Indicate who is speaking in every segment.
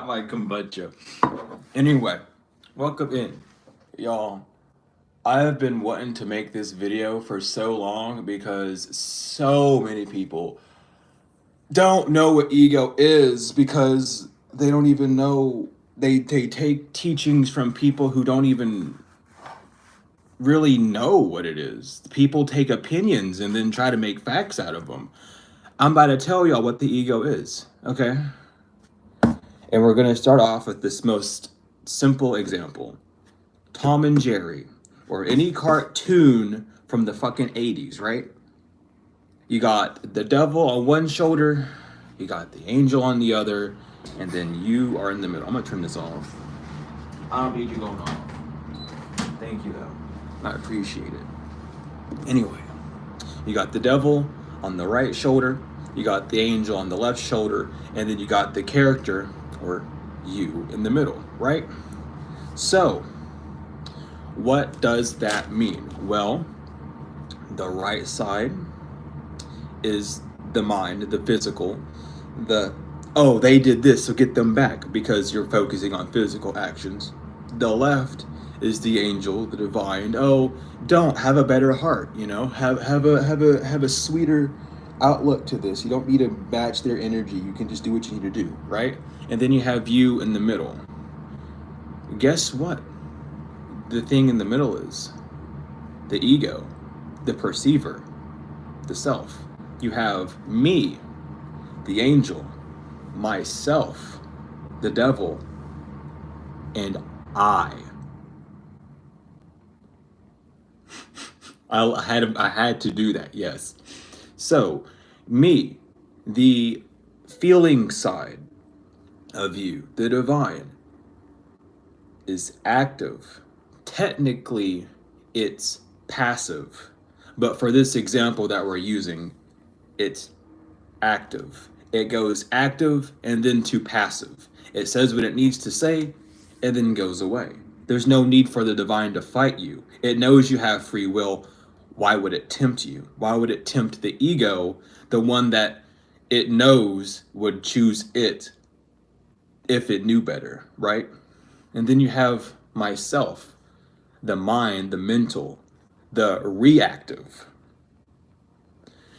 Speaker 1: Got my kombucha. Anyway, welcome in, y'all. I have been wanting to make this video for so long because so many people don't know what ego is because they don't even know. They take teachings from people who don't even really know what it is. People take opinions and then try to make facts out of them. I'm about to tell y'all what the ego is, okay? And we're going to start off with this most simple example. Tom and Jerry, or any cartoon from the fucking 80s, right? You got the devil on one shoulder, you got the angel on the other, and then you are in the middle. I'm going to turn this off. I don't need you going off. Thank you, though. I appreciate it. Anyway, you got the devil on the right shoulder, you got the angel on the left shoulder, and then you got the character, or you, in the middle, right? So, what does that mean? Well, the right side is the mind, the physical, oh, they did this, so get them back, because you're focusing on physical actions. The left is the angel, the divine. Oh, don't have a better heart, have a sweeter outlook to this. You don't need to match their energy. You can just do what you need to do, right? And then you have you in the middle. Guess what? The thing in the middle is the ego, the perceiver, the self. You have me, the angel, myself, the devil, and I. I had to do that, yes. So, me, the feeling side of you, the divine, is active. Technically, it's passive. But for this example that we're using, it's active. It goes active and then to passive. It says what it needs to say and then goes away. There's no need for the divine to fight you. It knows you have free will. Why would it tempt you? Why would it tempt the ego, the one that it knows would choose it if it knew better, right? And then you have myself, the mind, the mental, the reactive.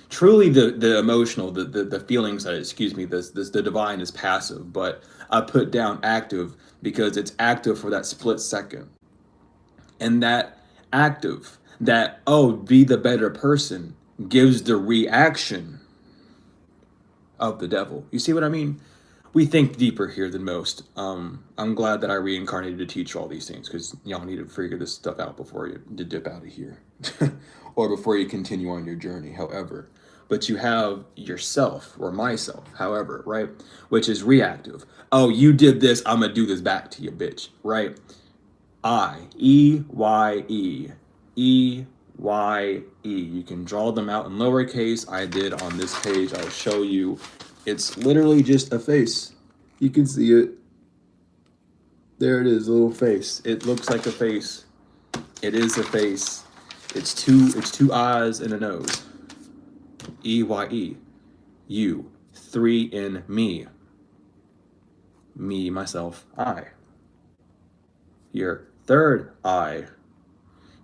Speaker 1: Truly the emotional, the feeling side, the divine is passive, but I put down active because it's active for that split second. And that active, that, oh, be the better person, gives the reaction of the devil. You see what I mean? We think deeper here than most. I'm glad that I reincarnated to teach all these things, because y'all need to figure this stuff out before you dip out of here or before you continue on your journey, however. But you have yourself, or myself, however, right? Which is reactive. Oh, you did this, I'm gonna do this back to you, bitch, right? I, E-Y-E, E-Y-E. You can draw them out in lowercase. I did on this page. I'll show you. It's literally just a face. You can see it. There it is, a little face. It looks like a face. It is a face. It's two eyes and a nose. E-Y-E. You. 3 in me. Me, myself, I. Your third eye,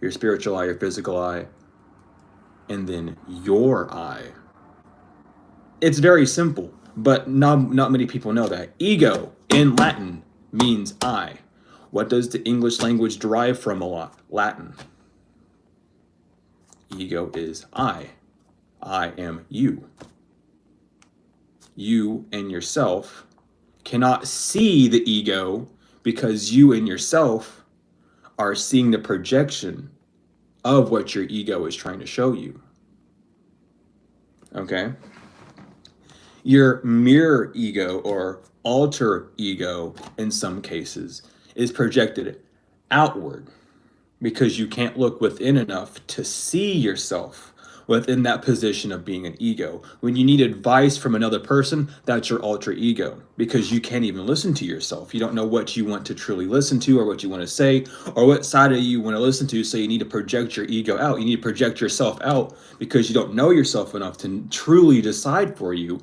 Speaker 1: your spiritual eye, your physical eye, and then your eye. It's very simple, but not many people know that. Ego in Latin means I. What does the English language derive from a lot? Latin. Ego is I. I am you. You and yourself cannot see the ego because you and yourself are seeing the projection of what your ego is trying to show you. Okay? Your mirror ego, or alter ego in some cases, is projected outward because you can't look within enough to see yourself. within that position of being an ego. When you need advice from another person, that's your alter ego, because you can't even listen to yourself. You don't know what you want to truly listen to or what you want to say or what side of you want to listen to, so you need to project your ego out. You need to project yourself out because you don't know yourself enough to truly decide for you.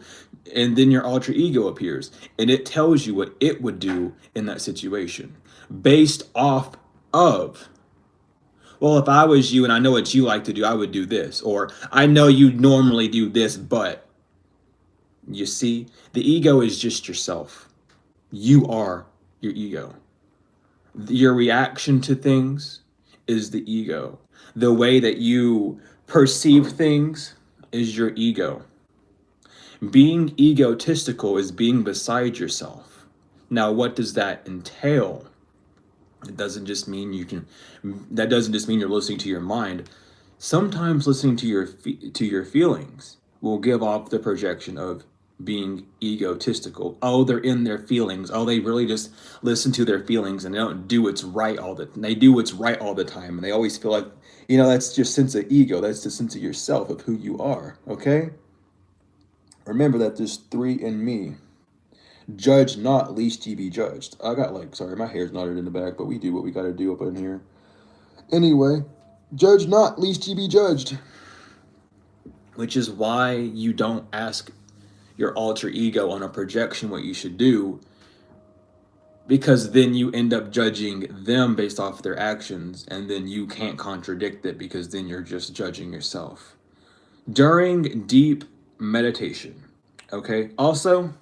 Speaker 1: And then your alter ego appears and it tells you what it would do in that situation based off of, well, if I was you and I know what you like to do, I would do this. Or I know you normally do this, but you see, the ego is just yourself. You are your ego. Your reaction to things is the ego. The way that you perceive things is your ego. Being egotistical is being beside yourself. Now, what does that entail? It doesn't just mean that doesn't just mean you're listening to your mind. Sometimes listening to your feelings will give off the projection of being egotistical. Oh, they're in their feelings. Oh, they really just listen to their feelings and they don't do what's right all the time. They do what's right all the time, and they always feel like, that's your sense of ego. That's the sense of yourself, of who you are. Okay? Remember that there's three in me. Judge not, lest ye be judged. I got sorry, my hair's knotted in the back, but we do what we gotta do up in here. Anyway, judge not, lest ye be judged. Which is why you don't ask your alter ego on a projection what you should do, because then you end up judging them based off their actions, and then you can't contradict it because then you're just judging yourself. During deep meditation, okay? Also,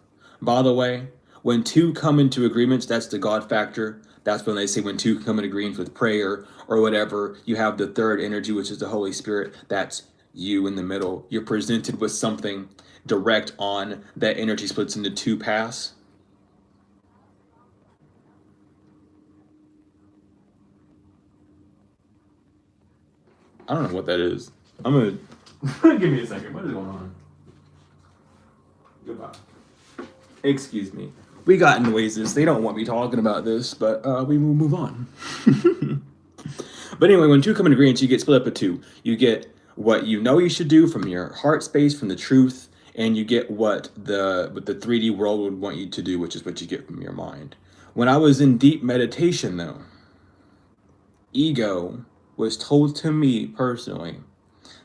Speaker 1: by the way, when two come into agreements, that's the God factor. That's when they say when two come in agreement with prayer or whatever, you have the third energy, which is the Holy Spirit. That's you in the middle. You're presented with something direct on. That energy splits into two paths. I don't know what that is. I'm gonna give me a second. What is going on? Goodbye. Excuse me. We got noises. They don't want me talking about this, but we will move on. But anyway, when two come in agreement, you get split up into two. You get what you know you should do from your heart space, from the truth, and you get what the 3D world would want you to do, which is what you get from your mind. When I was in deep meditation, though, ego was told to me personally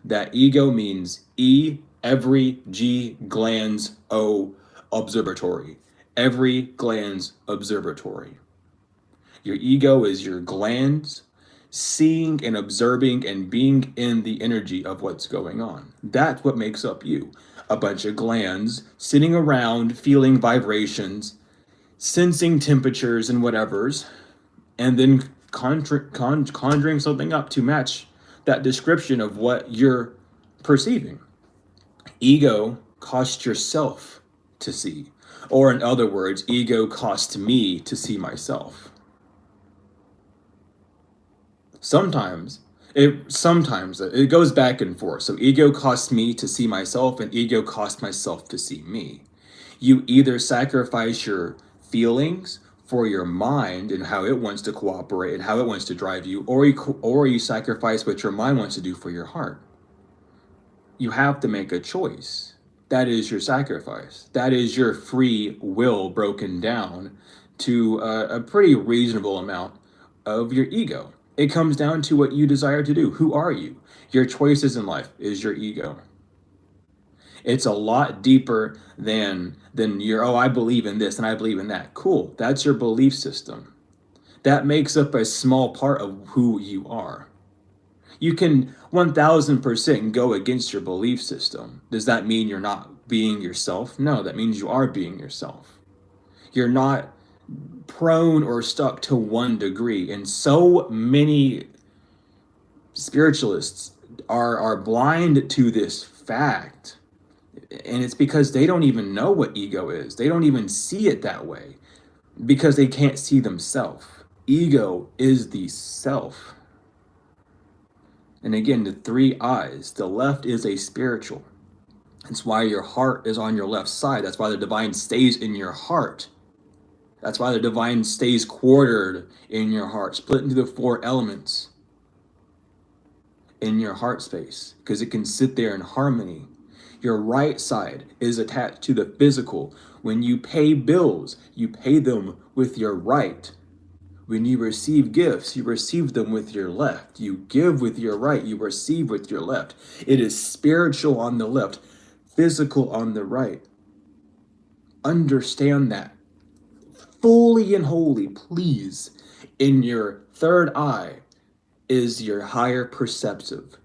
Speaker 1: that ego means E, every, G, glands, O, observatory. Every glands observatory. Your ego is your glands seeing and observing and being in the energy of what's going on. That's what makes up you. A bunch of glands sitting around feeling vibrations, sensing temperatures and whatevers, and then conjuring something up to match that description of what you're perceiving. Ego costs yourself to see. Or in other words, ego costs me to see myself. Sometimes it goes back and forth. So ego costs me to see myself, and ego costs myself to see me. You either sacrifice your feelings for your mind and how it wants to cooperate and how it wants to drive you, or you sacrifice what your mind wants to do for your heart. You have to make a choice. That is your sacrifice. That is your free will broken down to a pretty reasonable amount of your ego. It comes down to what you desire to do. Who are you? Your choices in life is your ego. It's a lot deeper than your, I believe in this and I believe in that. Cool. That's your belief system. That makes up a small part of who you are. You can 1000% go against your belief system. Does that mean you're not being yourself? No, that means you are being yourself. You're not prone or stuck to one degree. And so many spiritualists are blind to this fact. And it's because they don't even know what ego is. They don't even see it that way because they can't see themselves. Ego is the self. And again, the three eyes. The left is a spiritual. That's why your heart is on your left side. That's why the divine stays in your heart. That's why the divine stays quartered in your heart, split into the four elements. in your heart space because it can sit there in harmony. Your right side is attached to the physical. When you pay bills, you pay them with your right. When you receive gifts, you receive them with your left. You give with your right, you receive with your left. It is spiritual on the left, physical on the right. Understand that fully and wholly, please. In your third eye is your higher perceptive.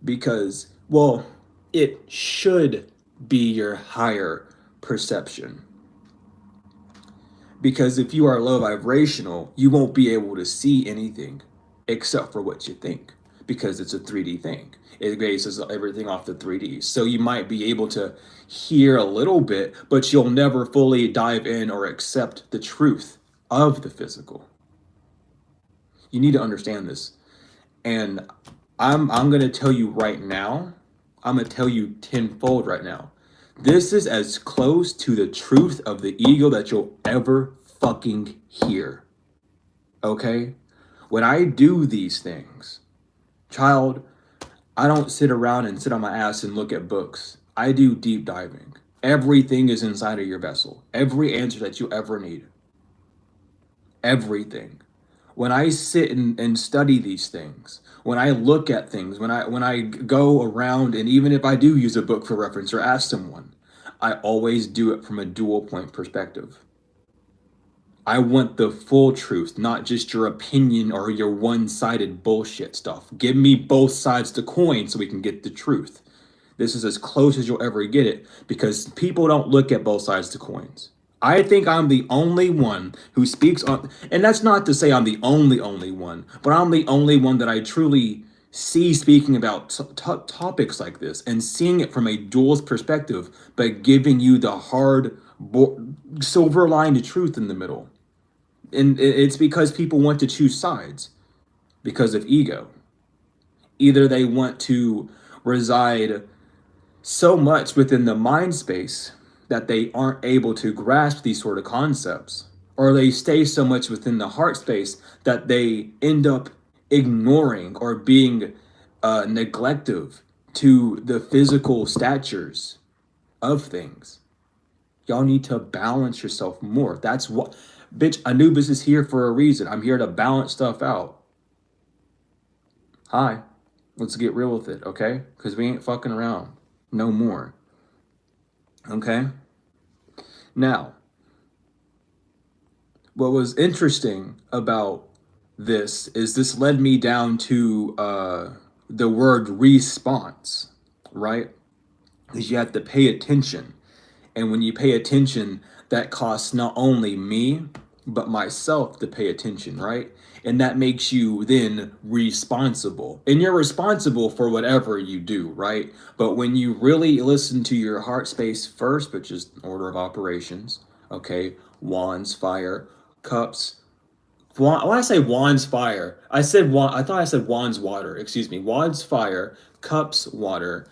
Speaker 1: Because, well, it should be your higher perception. Because if you are low vibrational, you won't be able to see anything except for what you think, because it's a 3D thing. It bases everything off the 3D. So you might be able to hear a little bit, but you'll never fully dive in or accept the truth of the physical. You need to understand this. And I'm going to tell you right now, I'm going to tell you tenfold right now. This is as close to the truth of the ego that you'll ever fucking hear. Okay? When I do these things, child, I don't sit around and sit on my ass and look at books. I do deep diving. Everything is inside of your vessel. Every answer that you ever need. Everything. When I sit and study these things, when I look at things, when I go around, and even if I do use a book for reference or ask someone, I always do it from a dual point perspective. I want the full truth, not just your opinion or your one-sided bullshit stuff. Give me both sides of the coin so we can get the truth. This is as close as you'll ever get it, because people don't look at both sides of the coins. I think I'm the only one who speaks on, and that's not to say I'm the only one, but I'm the only one that I truly see speaking about topics like this and seeing it from a dualist perspective, but giving you the hard silver lined truth in the middle. And it's because people want to choose sides because of ego. Either they want to reside so much within the mind space that they aren't able to grasp these sort of concepts, or they stay so much within the heart space that they end up ignoring or being neglective to the physical statures of things. Y'all need to balance yourself more. That's what, bitch, Anubis is here for a reason. I'm here to balance stuff out. Hi, let's get real with it, okay? Because we ain't fucking around no more. Okay? Now, what was interesting about this is this led me down to the word response, right? Because you have to pay attention. And when you pay attention, that costs not only me, but myself to pay attention, right? And that makes you then responsible. And you're responsible for whatever you do, right? But when you really listen to your heart space first, which is order of operations, okay? Wands, fire, cups. When I say wands, fire, I thought I said wands, water. Excuse me. Wands, fire, cups, water,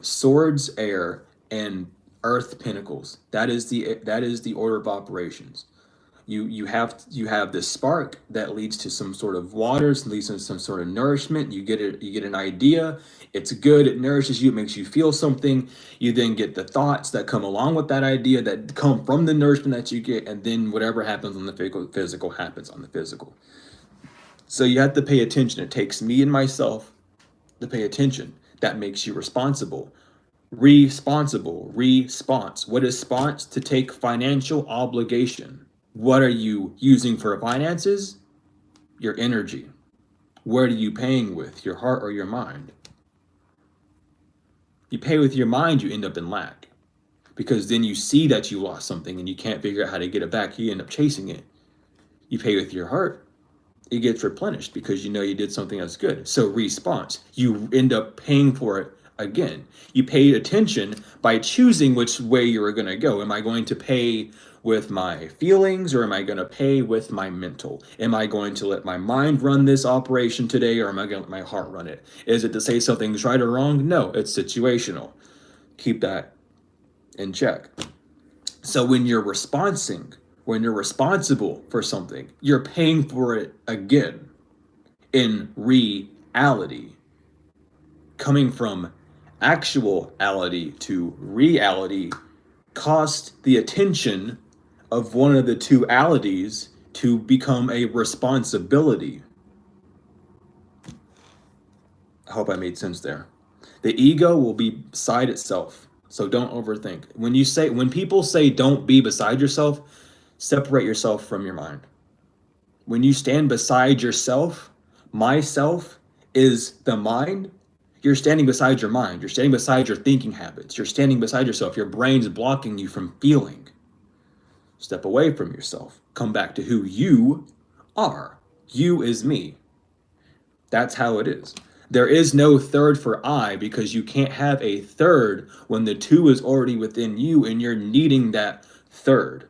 Speaker 1: swords, air, and earth, pentacles. That is the order of operations. You have this spark that leads to some sort of waters, leads to some sort of nourishment. You get an idea. It's good. It nourishes you. It makes you feel something. You then get the thoughts that come along with that idea that come from the nourishment that you get, and then whatever happens on the physical happens on the physical. So you have to pay attention. It takes me and myself to pay attention. That makes you responsible. Responsible. Response. What is sponse? To take financial obligation. What are you using for finances? Your energy. What are you paying with? Your heart or your mind? You pay with your mind, you end up in lack. Because then you see that you lost something and you can't figure out how to get it back. You end up chasing it. You pay with your heart. It gets replenished because you know you did something that's good. So response. You end up paying for it again. You paid attention by choosing which way you were going to go. Am I going to pay with my feelings, or am I going to pay with my mental? Am I going to let my mind run this operation today, or am I going to let my heart run it? Is it to say something's right or wrong? No, it's situational. Keep that in check. So when you're responsible for something, you're paying for it again in reality. coming from actuality to reality cost the attention of one of the two alities to become a responsibility. I hope I made sense there. The ego will be beside itself, so don't overthink. When people say don't be beside yourself, separate yourself from your mind. When you stand beside yourself, myself is the mind. You're standing beside your mind. You're standing beside your thinking habits. You're standing beside yourself. Your brain's blocking you from feeling. Step away from yourself. Come back to who you are. You is me. That's how it is. There is no third for I, because you can't have a third when the two is already within you and you're needing that third.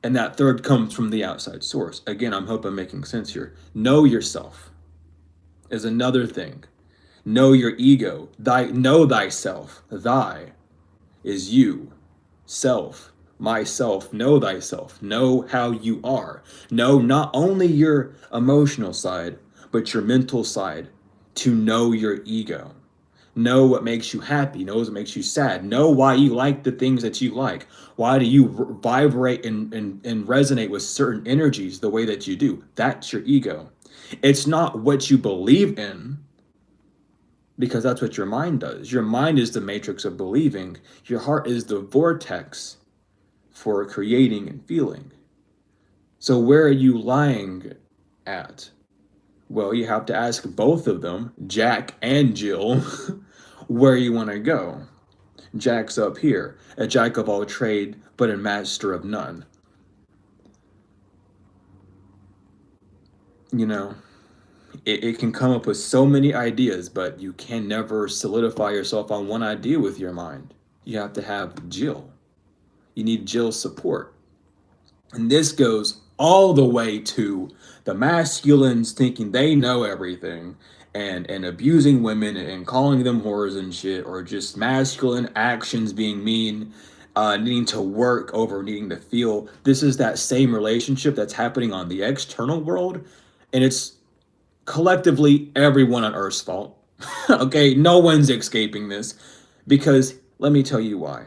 Speaker 1: And that third comes from the outside source. Again, I hope I'm making sense here. Know yourself is another thing. Know your ego. Know thyself. Thy is you. Self. Myself. Know thyself. Know how you are. Know not only your emotional side, but your mental side. To know your ego. Know what makes you happy. Know what makes you sad. Know why you like the things that you like. Why do you vibrate and resonate with certain energies the way that you do? That's your ego. It's not what you believe in, because that's what your mind does. Your mind is the matrix of believing. Your heart is the vortex for creating and feeling. So where are you lying at? Well, you have to ask both of them, Jack and Jill, where you want to go. Jack's up here, a jack of all trade, but a master of none. You know, it can come up with so many ideas, but you can never solidify yourself on one idea with your mind. You have to have Jill. You need Jill's support. And this goes all the way to the masculines thinking they know everything and abusing women and calling them whores and shit, or just masculine actions being mean, needing to work over needing to feel. This is that same relationship that's happening on the external world, and it's collectively everyone on Earth's fault. Okay, no one's escaping this, because let me tell you why.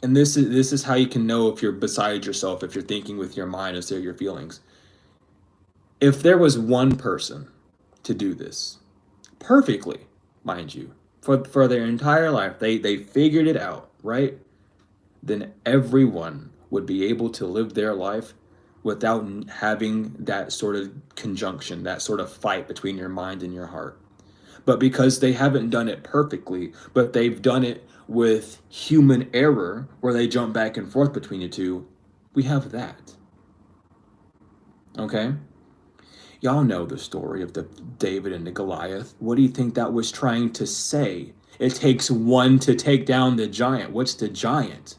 Speaker 1: And this is how you can know if you're beside yourself, if you're thinking with your mind instead of your feelings. If there was one person to do this perfectly, mind you, for their entire life, they figured it out, right? Then everyone would be able to live their life without having that sort of conjunction, that sort of fight between your mind and your heart. But because they haven't done it perfectly, but they've done it with human error, where they jump back and forth between the two, we have that. Okay? Y'all know the story of the David and the Goliath. What do you think that was trying to say? It takes one to take down the giant. What's the giant?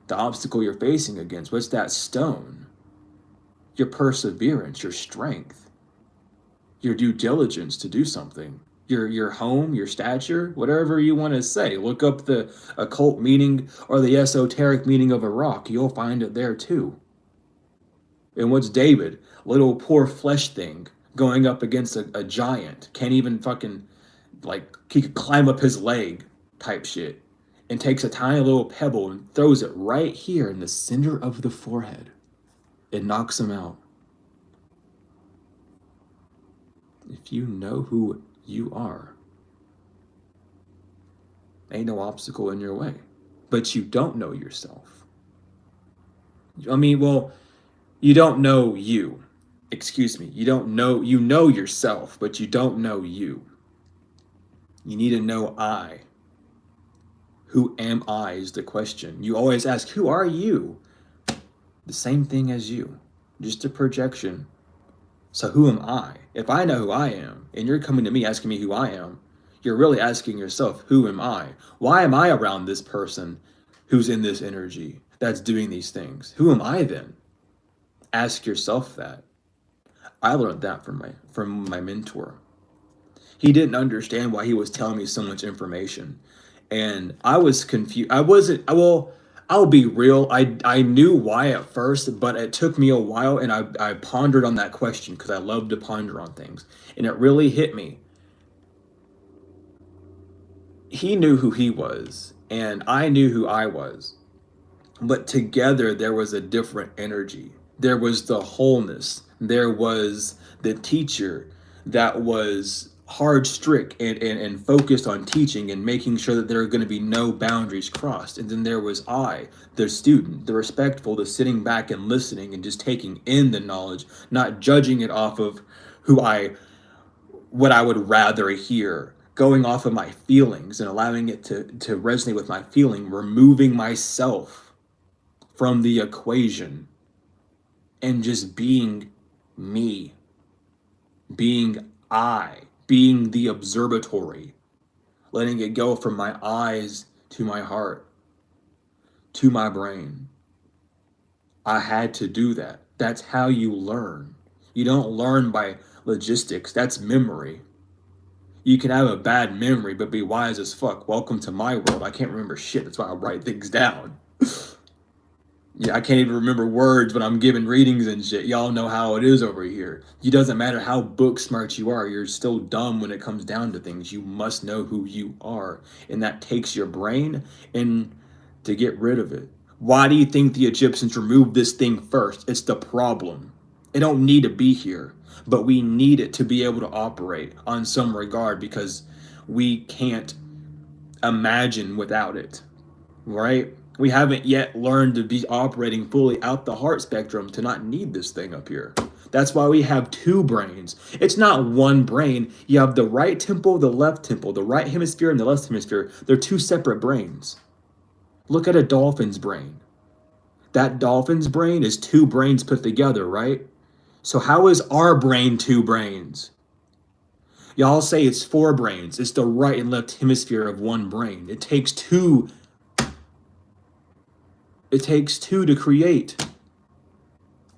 Speaker 1: The obstacle you're facing against. What's that stone? Your perseverance, your strength, your due diligence to do something. Your home, your stature, whatever you want to say. Look up the occult meaning or the esoteric meaning of a rock. You'll find it there too. And what's David? Little poor flesh thing going up against a giant. Can't even fucking, like, he could climb up his leg type shit. And takes a tiny little pebble and throws it right here in the center of the forehead. It knocks him out. If you know who you are, ain't no obstacle in your way. But you don't know yourself. I mean, well, you don't know you. Excuse me. You know yourself, but you don't know you. You need to know I. Who am I is the question. You always ask, who are you? The same thing as you. Just a projection. So who am I? If I know who I am, and you're coming to me asking me who I am, you're really asking yourself, who am I? Why am I around this person who's in this energy, that's doing these things? Who am I then? Ask yourself that. I learned that from my mentor. He didn't understand why he was telling me so much information. And I was confused. I'll be real. I knew why at first, but it took me a while, and I pondered on that question because I love to ponder on things. And it really hit me. he knew who he was, and I knew who I was. But together, there was a different energy. There was the wholeness. There was the teacher that was hard, strict, and focused on teaching and making sure that there are going to be no boundaries crossed. And then there was I, the student, the respectful, the sitting back and listening and just taking in the knowledge, not judging it off of what I would rather hear, going off of my feelings and allowing it to resonate with my feeling, removing myself from the equation and just being me, being I, being the observatory, letting it go from my eyes to my heart, to my brain. I had to do that. That's how you learn. You don't learn by logistics. That's memory. You can have a bad memory, but be wise as fuck. Welcome to my world. I can't remember shit. That's why I write things down. Yeah, I can't even remember words when I'm giving readings and shit. Y'all know how it is over here. It doesn't matter how book smart you are. You're still dumb when it comes down to things. You must know who you are. And that takes your brain and to get rid of it. Why do you think the Egyptians removed this thing first? It's the problem. It don't need to be here, but we need it to be able to operate on some regard because we can't imagine without it, right? We haven't yet learned to be operating fully out the heart spectrum to not need this thing up here. That's why we have two brains. It's not one brain. You have the right temple, the left temple, the right hemisphere and the left hemisphere. They're two separate brains. Look at a dolphin's brain. That dolphin's brain is two brains put together, right? So how is our brain two brains? Y'all say it's four brains. It's the right and left hemisphere of one brain. It takes two. It takes two to create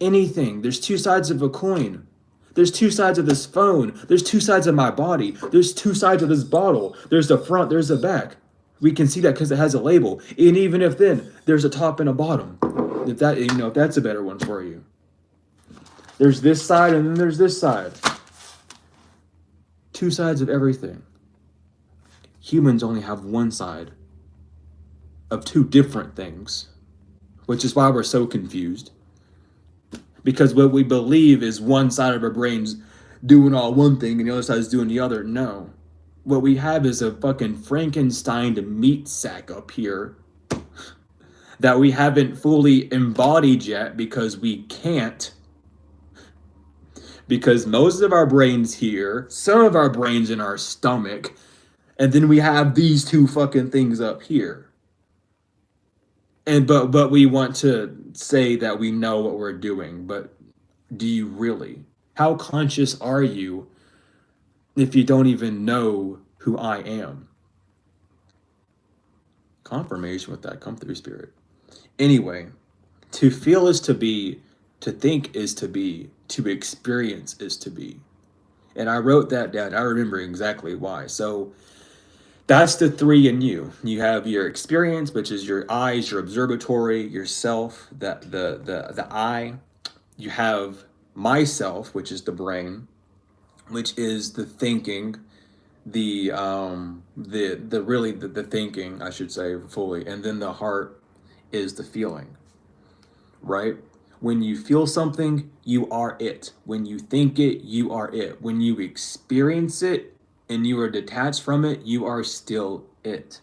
Speaker 1: anything. There's two sides of a coin. There's two sides of this phone. There's two sides of my body. There's two sides of this bottle. There's the front, there's the back. We can see that because it has a label. And even if then, there's a top and a bottom. If that, if that's a better one for you. There's this side and then there's this side. Two sides of everything. Humans only have one side of two different things, which is why we're so confused. Because what we believe is one side of our brains doing all one thing and the other side is doing the other. No. What we have is a fucking Frankenstein meat sack up here that we haven't fully embodied yet because we can't. Because most of our brains here, some of our brains in our stomach, and then we have these two fucking things up here. And but we want to say that we know what we're doing, but do you really? How conscious are you if you don't even know who I am? Confirmation with that. Come through, Spirit. Anyway, to feel is to be, to think is to be, to experience is to be. And I wrote that down. I remember exactly why. So that's the three in you. You have your experience, which is your eyes, your observatory, yourself, the I. You have myself, which is the brain, which is the thinking, the thinking, I should say, fully, and then the heart is the feeling, right? When you feel something, you are it. When you think it, you are it. When you experience it and you are detached from it, you are still it.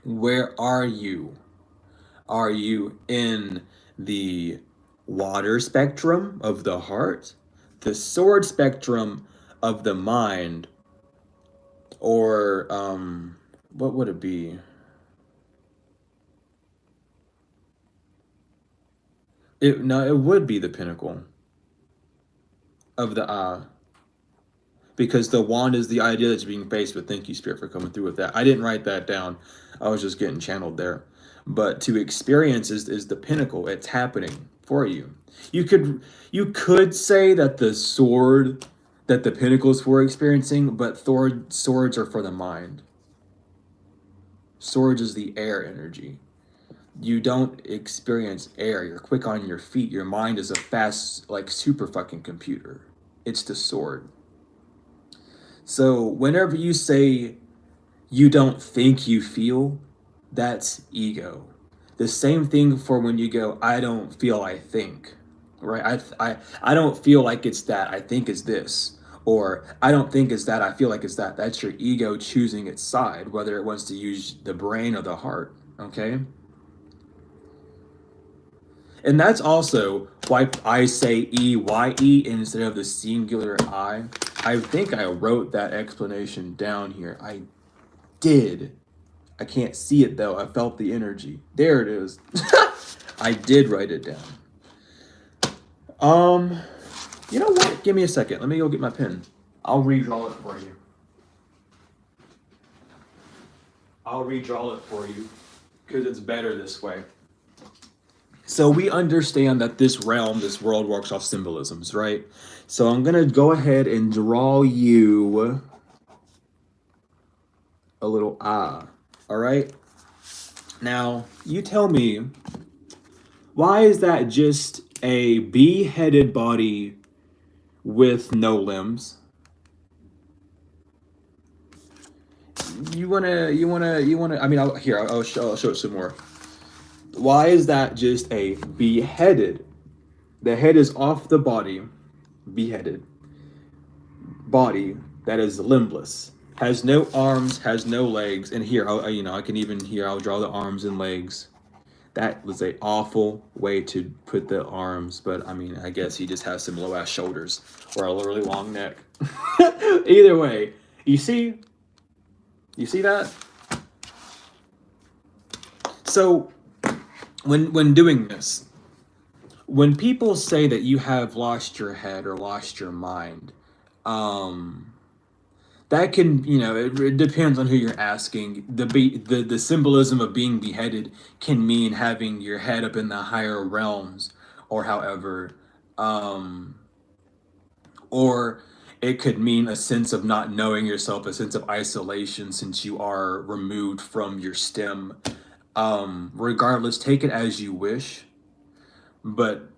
Speaker 1: Where are you? Are you in the water spectrum of the heart, the sword spectrum of the mind, or what would it be? It would be the pinnacle of the because the wand is the idea that's being faced with. Thank you, Spirit, for coming through with that. I didn't write that down. I was just getting channeled there. But to experience is the pinnacle. It's happening for you. You could say that the sword, that the pinnacle is for experiencing, but swords are for the mind. Swords is the air energy. You don't experience air. You're quick on your feet. Your mind is a fast, like, super fucking computer. It's the sword. So whenever you say you don't think you feel, that's ego. The same thing for when you go, I don't feel, I think, right? I don't feel like it's that, I think it's this. Or I don't think it's that, I feel like it's that. That's your ego choosing its side, whether it wants to use the brain or the heart, okay? And that's also why I say EYE instead of the singular I. I think I wrote that explanation down here. I did. I can't see it though. I felt the energy. There it is. I did write it down. Um, you know what? Give me a second. Let me go get my pen. I'll redraw it for you. I'll redraw it for you because it's better this way. So we understand that this realm, this world works off symbolisms, right? So I'm gonna go ahead and draw you a little all right? Now, you tell me, why is that just a beheaded body with no limbs? I mean, I'll show it some more. Why is that just a beheaded? The head is off the body, beheaded body that is limbless, has no arms, has no legs. And here, I can even here. I'll draw the arms and legs. That was a awful way to put the arms, but I mean, I guess he just has some low ass shoulders or a really long neck. Either way, you see that. So when doing this, when people say that you have lost your head or lost your mind, um, that can, it depends on who you're asking. The symbolism of being beheaded can mean having your head up in the higher realms, or however, um, or it could mean a sense of not knowing yourself, a sense of isolation since you are removed from your stem. Regardless, take it as you wish, but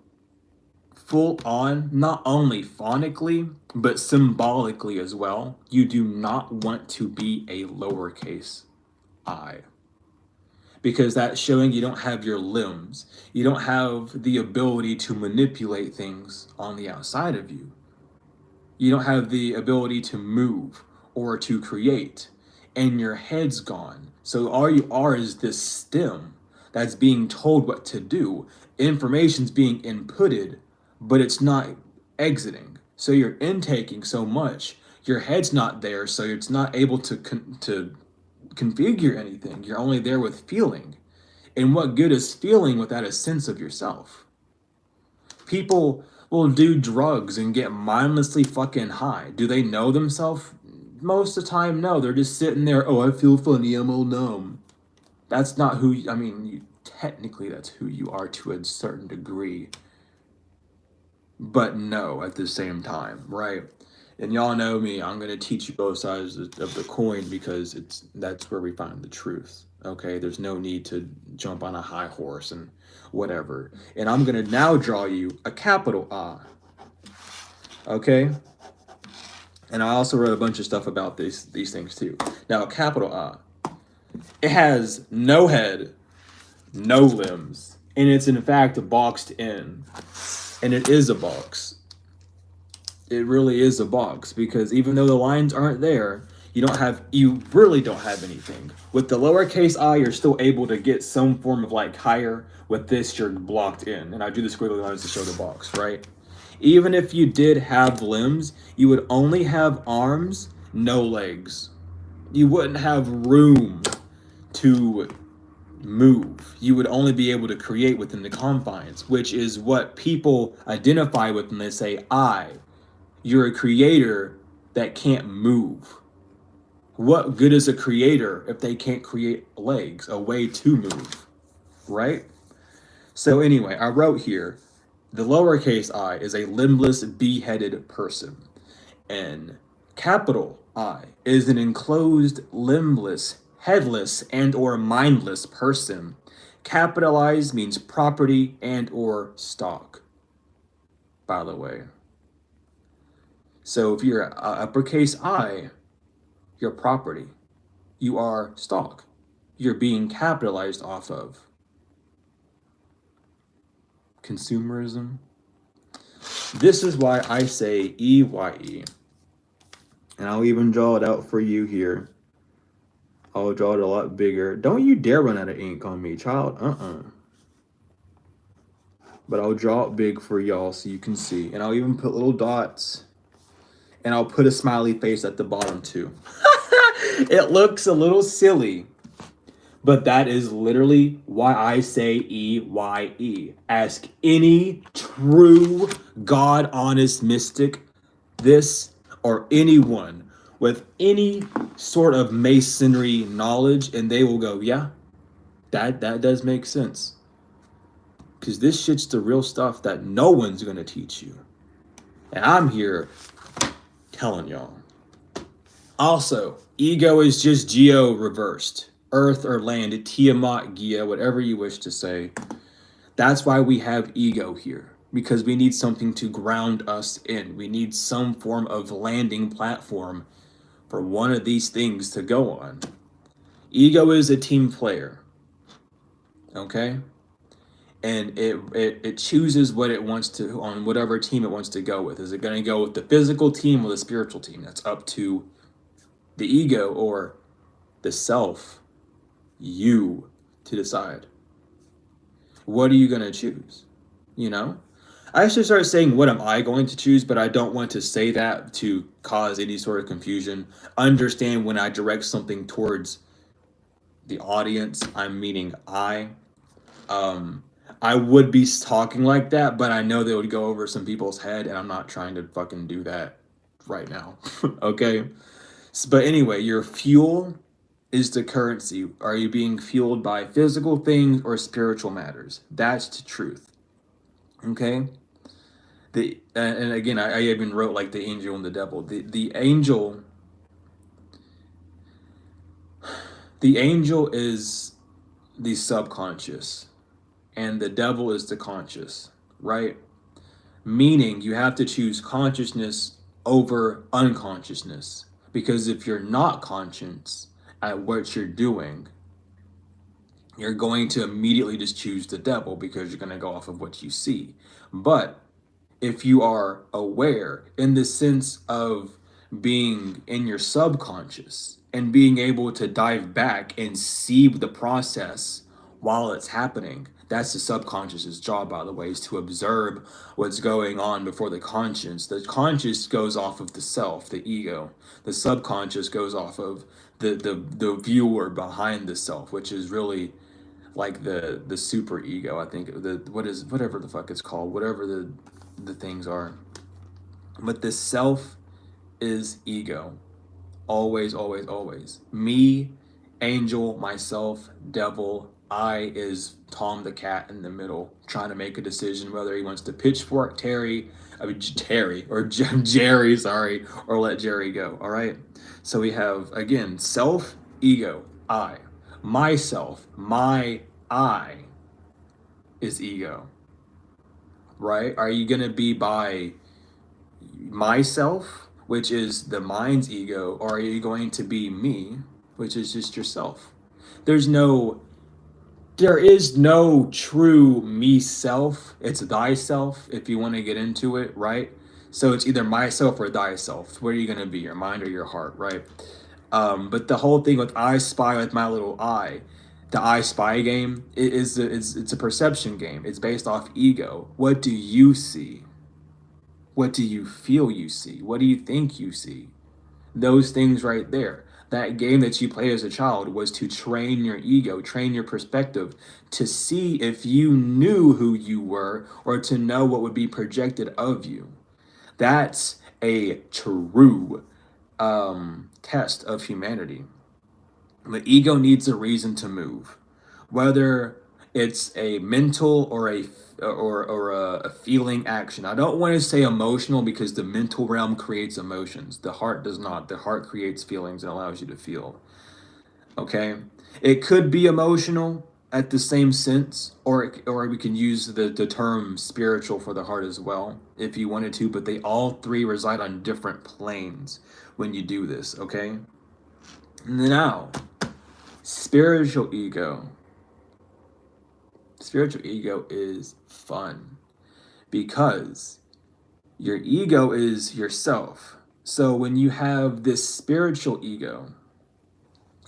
Speaker 1: full on, not only phonically, but symbolically as well, you do not want to be a lowercase I. Because that's showing you don't have your limbs. You don't have the ability to manipulate things on the outside of you. You don't have the ability to move or to create. And your head's gone. So all you are is this stem that's being told what to do. Information's being inputted, but it's not exiting. So you're intaking so much. Your head's not there, so it's not able to configure anything. You're only there with feeling. And what good is feeling without a sense of yourself? People will do drugs and get mindlessly fucking high. Do they know themselves? Most of the time, no. They're just sitting there, oh, I feel funny, I'm all numb. That's not who, technically that's who you are to a certain degree. But no, at the same time, right? And y'all know me, I'm going to teach you both sides of the coin because that's where we find the truth. Okay, there's no need to jump on a high horse and whatever. And I'm going to now draw you a capital I. Okay? And I also wrote a bunch of stuff about these things too. Now, a capital I. It has no head, no limbs, and it's in fact boxed in. And it is a box. It really is a box because even though the lines aren't there, you really don't have anything. With the lowercase I, you're still able to get some form of like higher. With this, you're blocked in. And I do the squiggly lines to show the box, right? Even if you did have limbs, you would only have arms, no legs. You wouldn't have room to move. You would only be able to create within the confines, which is what people identify with when they say I. You're a creator that can't move. What good is a creator if they can't create legs, a way to move, right? So anyway, I wrote here, the lowercase I is a limbless, beheaded person. And capital I is an enclosed, limbless, headless, and or mindless person. Capitalized means property and or stock, by the way. So if you're uppercase I, you're property. You are stock. You're being capitalized off of. Consumerism. This is why I say EYE. And I'll even draw it out for you here. I'll draw it a lot bigger. Don't you dare run out of ink on me, child. But I'll draw it big for y'all so you can see. And I'll even put little dots. And I'll put a smiley face at the bottom too. It looks a little silly. But that is literally why I say EYE. Ask any true, God-honest mystic this, or anyone with any sort of masonry knowledge, and they will go, yeah, that does make sense. Because this shit's the real stuff that no one's going to teach you. And I'm here telling y'all. Also, ego is just Geo reversed. Earth or land, Tiamat, Gia, whatever you wish to say. That's why we have ego here. Because we need something to ground us in. We need some form of landing platform for one of these things to go on. Ego is a team player. Okay? And it chooses what it wants to, on whatever team it wants to go with. Is it going to go with the physical team or the spiritual team? That's up to the ego or the self, you, to decide. What are you going to choose? You know? I should start saying, what am I going to choose? But I don't want to say that to cause any sort of confusion. Understand when I direct something towards the audience, I'm meaning I would be talking like that, but I know they would go over some people's head, and I'm not trying to fucking do that right now. Okay? But anyway, your fuel is the currency. Are you being fueled by physical things or spiritual matters? That's the truth. Okay? And again, I even wrote like the angel and the devil. The angel is the subconscious, and the devil is the conscious, right? Meaning you have to choose consciousness over unconsciousness. Because if you're not conscious at what you're doing, you're going to immediately just choose the devil because you're going to go off of what you see. But if you are aware in the sense of being in your subconscious and being able to dive back and see the process while it's happening, that's the subconscious's job, by the way, is to observe what's going on before the conscious. The conscious goes off of the self, the ego. The subconscious goes off of the viewer behind the self, which is really like the super ego. I think whatever the fuck it's called, whatever the things are. But the self is ego. Always, always, always. Me, angel, myself, devil. I is Tom the cat in the middle, trying to make a decision whether he wants to pitchfork Jerry, sorry, or let Jerry go. All right. So we have, again, self, ego, I. Myself, my I is ego. Right? Are you going to be by myself, which is the mind's ego, or are you going to be me, which is just yourself? There is no true me self. It's thyself, if you want to get into it, right? So it's either myself or thyself. Where are you going to be, your mind or your heart, right? But the whole thing with I Spy with my little eye, the I Spy game, it's a perception game. It's based off ego. What do you see? What do you feel you see? What do you think you see? Those things right there. That game that you played as a child was to train your ego, train your perspective, to see if you knew who you were or to know what would be projected of you. That's a true test of humanity. The ego needs a reason to move, whether it's a mental or a feeling action. I don't want to say emotional because the mental realm creates emotions. The heart does not. The heart creates feelings and allows you to feel. Okay? It could be emotional at the same sense, or we can use the term spiritual for the heart as well, if you wanted to, but they all three reside on different planes when you do this, okay? Now, Spiritual ego. Spiritual ego is fun because your ego is yourself. So when you have this spiritual ego,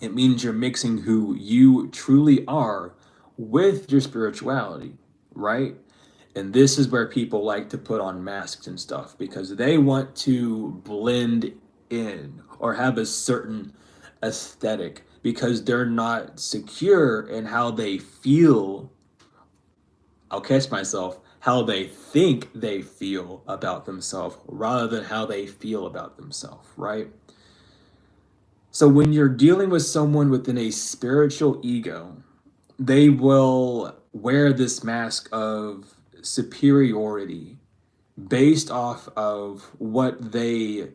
Speaker 1: it means you're mixing who you truly are with your spirituality, right? And this is where people like to put on masks and stuff because they want to blend in or have a certain aesthetic because they're not secure in how they feel. I'll catch myself, how they think they feel about themselves rather than how they feel about themselves, right? So when you're dealing with someone within a spiritual ego, they will wear this mask of superiority based off of what they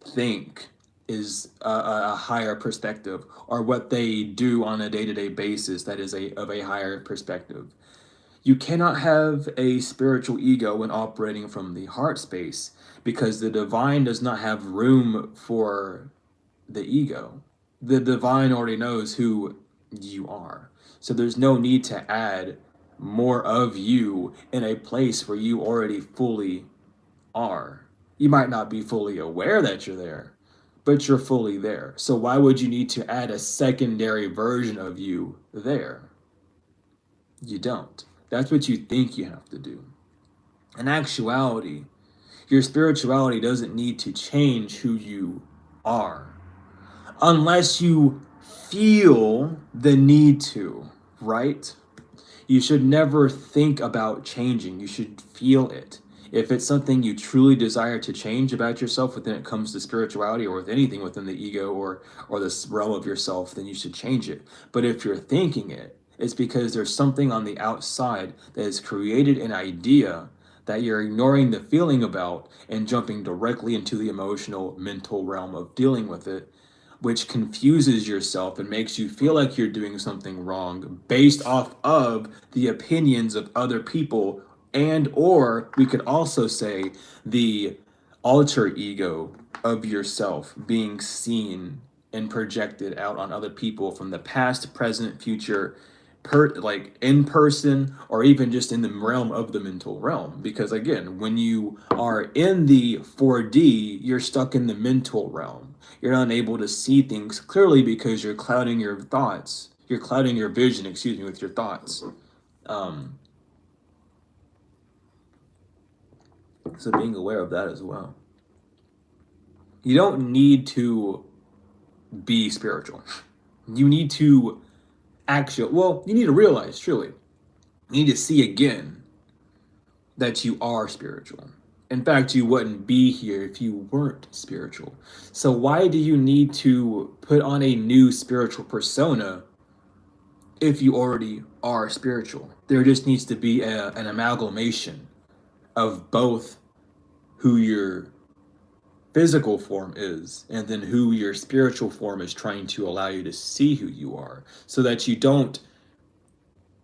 Speaker 1: think is a higher perspective or what they do on a day-to-day basis that is of a higher perspective. You cannot have a spiritual ego when operating from the heart space because the divine does not have room for the ego. The divine already knows who you are. So there's no need to add more of you in a place where you already fully are. You might not be fully aware that you're there, but you're fully there. So why would you need to add a secondary version of you there? You don't. That's what you think you have to do. In actuality, your spirituality doesn't need to change who you are unless you feel the need to, right? You should never think about changing. You should feel it. If it's something you truly desire to change about yourself when it comes to spirituality or with anything within the ego or this realm of yourself, then you should change it. But if you're thinking it, it's because there's something on the outside that has created an idea that you're ignoring the feeling about and jumping directly into the emotional, mental realm of dealing with it, which confuses yourself and makes you feel like you're doing something wrong based off of the opinions of other people, and or we could also say the alter ego of yourself being seen and projected out on other people from the past, present, future, like in person or even just in the realm of the mental realm. Because again, when you are in the 4D, you're stuck in the mental realm. You're not able to see things clearly because you're clouding your thoughts. You're clouding your vision, excuse me, with your thoughts. So being aware of that as well. You don't need to be spiritual. You need to you need to realize truly. You need to see again that you are spiritual. In fact, you wouldn't be here if you weren't spiritual. So why do you need to put on a new spiritual persona if you already are spiritual? There just needs to be an amalgamation of both who your physical form is and then who your spiritual form is trying to allow you to see who you are, so that you don't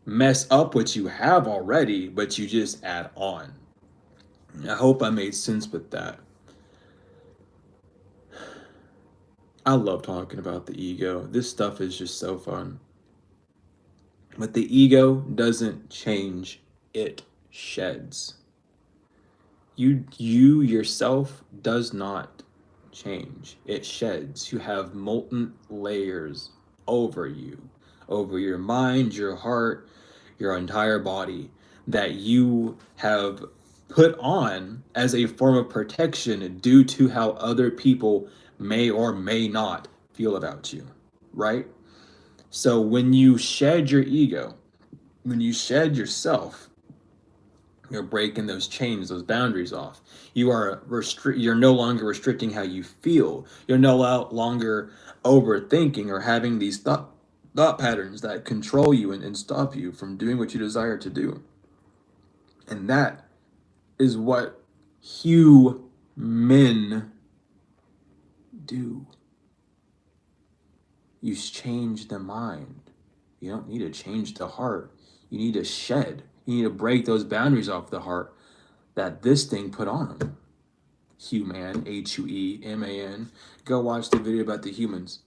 Speaker 1: mess up what you have already, but you just add on. I hope I made sense with that. I love talking about the ego. This stuff is just so fun. But the ego doesn't change, it sheds. You yourself does not change. It sheds. You have molten layers over you, over your mind, your heart, your entire body that you have put on as a form of protection due to how other people may or may not feel about you, right? So when you shed your ego, when you shed yourself, you're breaking those chains, those boundaries off. You're no longer restricting how you feel. You're no longer overthinking or having these thought patterns that control you and stop you from doing what you desire to do. And that is what men do. You change the mind. You don't need to change the heart. You need to shed. You need to break those boundaries off the heart that this thing put on them. Human, Hueman. Go watch the video about the humans.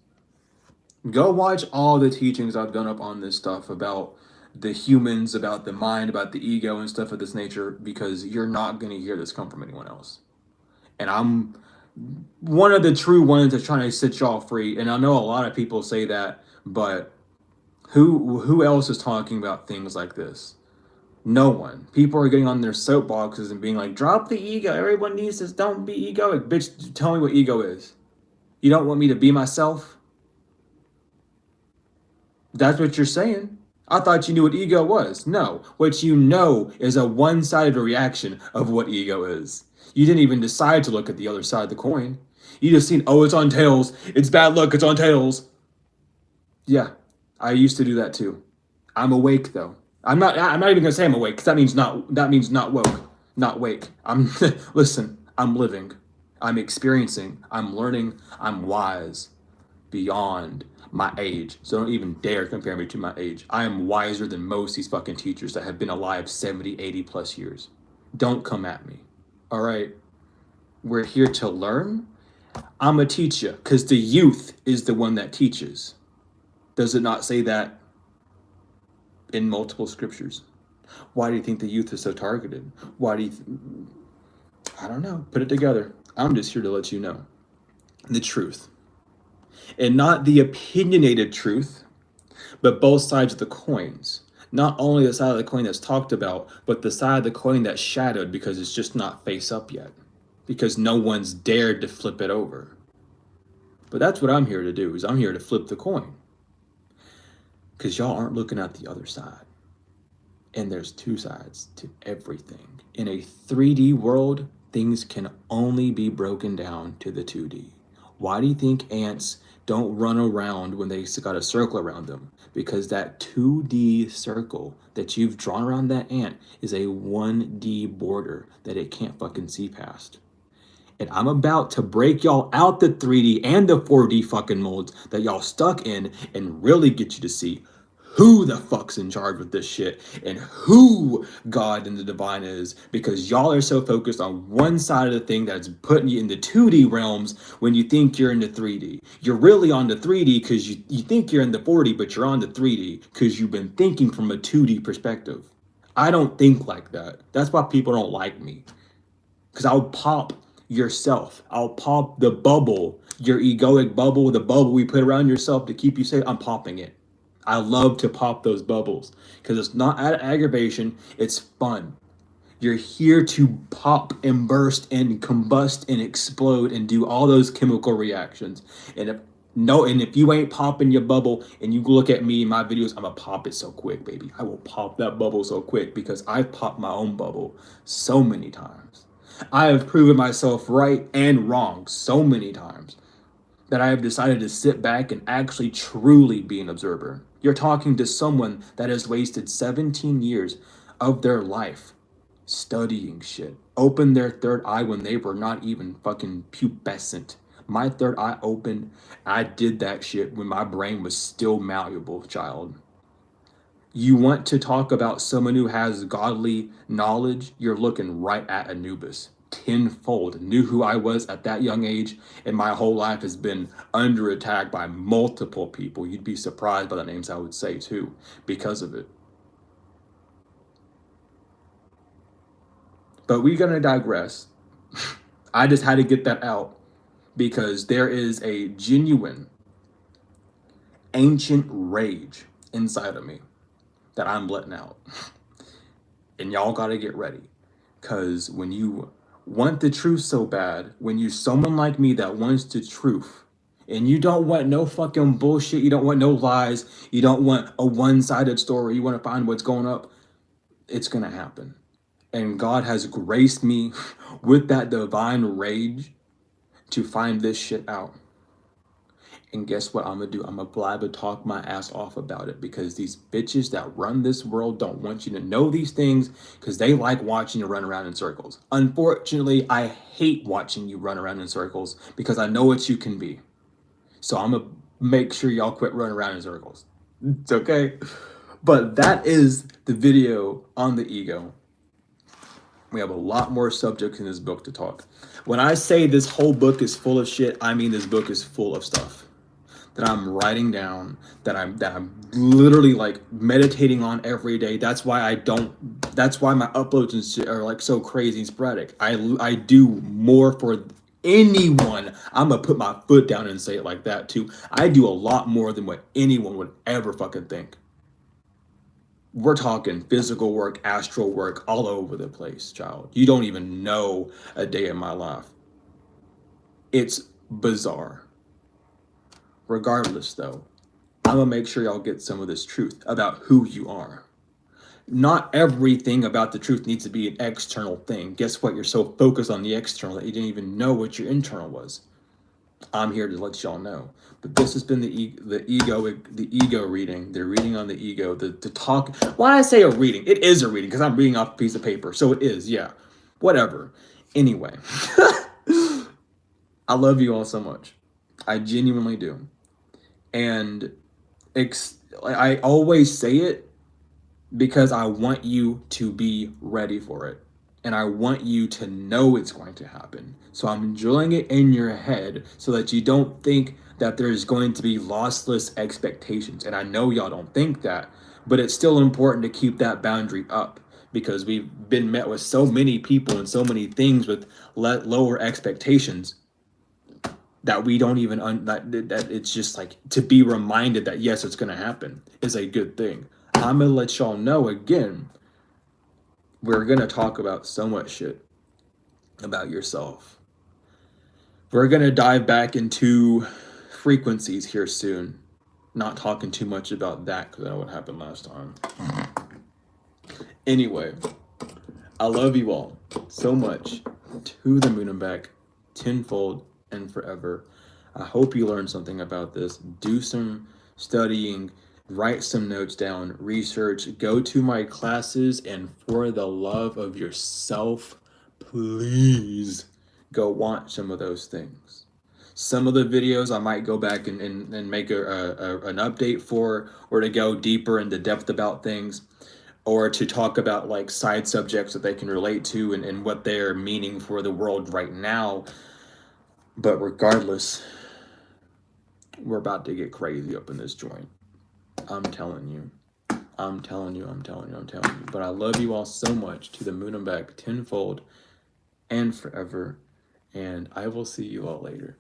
Speaker 1: Go watch all the teachings I've done up on this stuff about the humans, about the mind, about the ego and stuff of this nature, because you're not going to hear this come from anyone else. And I'm one of the true ones that's trying to set y'all free. And I know a lot of people say that, but who else is talking about things like this? No one. People are getting on their soapboxes and being like, drop the ego. Everyone needs this. Don't be egoic. Bitch, tell me what ego is. You don't want me to be myself? That's what you're saying. I thought you knew what ego was. No. What you know is a one-sided reaction of what ego is. You didn't even decide to look at the other side of the coin. You just seen, oh, it's on tails. It's bad luck. It's on tails. Yeah, I used to do that too. I'm awake though. I'm not even gonna say I'm awake because that means not woke, not wake. I'm listen, I'm living. I'm experiencing, I'm learning, I'm wise beyond my age. So don't even dare compare me to my age. I am wiser than most of these fucking teachers that have been alive 70, 80 plus years. Don't come at me. All right. We're here to learn. I'm a teacher because the youth is the one that teaches. Does it not say that in multiple scriptures? Why do you think the youth is so targeted? Why do you I don't know. Put it together. I'm just here to let you know the truth. And not the opinionated truth, but both sides of the coins. Not only the side of the coin that's talked about, but the side of the coin that's shadowed because it's just not face up yet. Because no one's dared to flip it over. But that's what I'm here to do, is I'm here to flip the coin. Because y'all aren't looking at the other side. And there's two sides to everything. In a 3D world, things can only be broken down to the 2D. Why do you think ants don't run around when they got a circle around them? Because that 2D circle that you've drawn around that ant is a 1D border that it can't fucking see past. And I'm about to break y'all out the 3D and the 4D fucking molds that y'all stuck in and really get you to see who the fuck's in charge with this shit and who God and the divine is, because y'all are so focused on one side of the thing that's putting you in the 2D realms when you think you're in the 3D. You're really on the 3D because you think you're in the 4D, but you're on the 3D because you've been thinking from a 2D perspective. I don't think like that. That's why people don't like me. Because I'll pop yourself. I'll pop the bubble, your egoic bubble, the bubble we put around yourself to keep you safe. I'm popping it. I love to pop those bubbles because it's not out of aggravation, it's fun. You're here to pop and burst and combust and explode and do all those chemical reactions. And if you ain't popping your bubble and you look at me in my videos, I'm gonna pop it so quick, baby. I will pop that bubble so quick because I've popped my own bubble so many times. I have proven myself right and wrong so many times that I have decided to sit back and actually truly be an observer. You're talking to someone that has wasted 17 years of their life studying shit. Opened their third eye when they were not even fucking pubescent. My third eye opened. I did that shit when my brain was still malleable, child. You want to talk about someone who has godly knowledge? You're looking right at Anubis. Tenfold. Knew who I was at that young age, and my whole life has been under attack by multiple people. You'd be surprised by the names I would say too, because of it. But we're gonna digress. I just had to get that out because there is a genuine ancient rage inside of me that I'm letting out. And y'all gotta get ready. Cause when you want the truth so bad, when you're someone like me that wants the truth, and you don't want no fucking bullshit, you don't want no lies, you don't want a one-sided story, you want to find what's going up, it's gonna happen. And God has graced me with that divine rage to find this shit out. And guess what I'm gonna do? I'm gonna blab and talk my ass off about it because these bitches that run this world don't want you to know these things because they like watching you run around in circles. Unfortunately, I hate watching you run around in circles because I know what you can be. So I'm gonna make sure y'all quit running around in circles. It's okay. But that is the video on the ego. We have a lot more subjects in this book to talk. When I say this whole book is full of shit, I mean this book is full of stuff. that I'm writing down, that I'm literally like meditating on every day. That's why my uploads and shit are like so crazy and sporadic. I do more for anyone. I'm gonna put my foot down and say it like that too. I do a lot more than what anyone would ever fucking think. We're talking physical work, astral work, all over the place, child. You don't even know a day in my life. It's bizarre. Regardless, though, I'm gonna make sure y'all get some of this truth about who you are. Not everything about the truth needs to be an external thing. Guess what? You're so focused on the external that you didn't even know what your internal was. I'm here to let y'all know. But this has been the ego reading, the reading on the ego, the talk. Why I say a reading? It is a reading because I'm reading off a piece of paper, so it is. Yeah, whatever. Anyway, I love you all so much. I genuinely do, and I always say it because I want you to be ready for it. And I want you to know it's going to happen. So I'm drilling it in your head so that you don't think that there's going to be lossless expectations. And I know y'all don't think that, but it's still important to keep that boundary up because we've been met with so many people and so many things with lower expectations that we don't even that it's just like to be reminded that yes, it's going to happen is a good thing. I'm gonna let y'all know again. We're gonna talk about so much shit about yourself. We're gonna dive back into frequencies here soon. Not talking too much about that because I know what happened last time. Anyway, I love you all so much. To the moon and back, tenfold and forever. I hope you learned something about this. Do some studying, write some notes down, research, go to my classes, and for the love of yourself, please go watch some of those things. Some of the videos I might go back and make an update for, or to go deeper into depth about things, or to talk about like side subjects that they can relate to and what they're meaning for the world right now. But regardless, we're about to get crazy up in this joint. I'm telling you. I'm telling you. But I love you all so much, to the moon and back, tenfold and forever. And I will see you all later.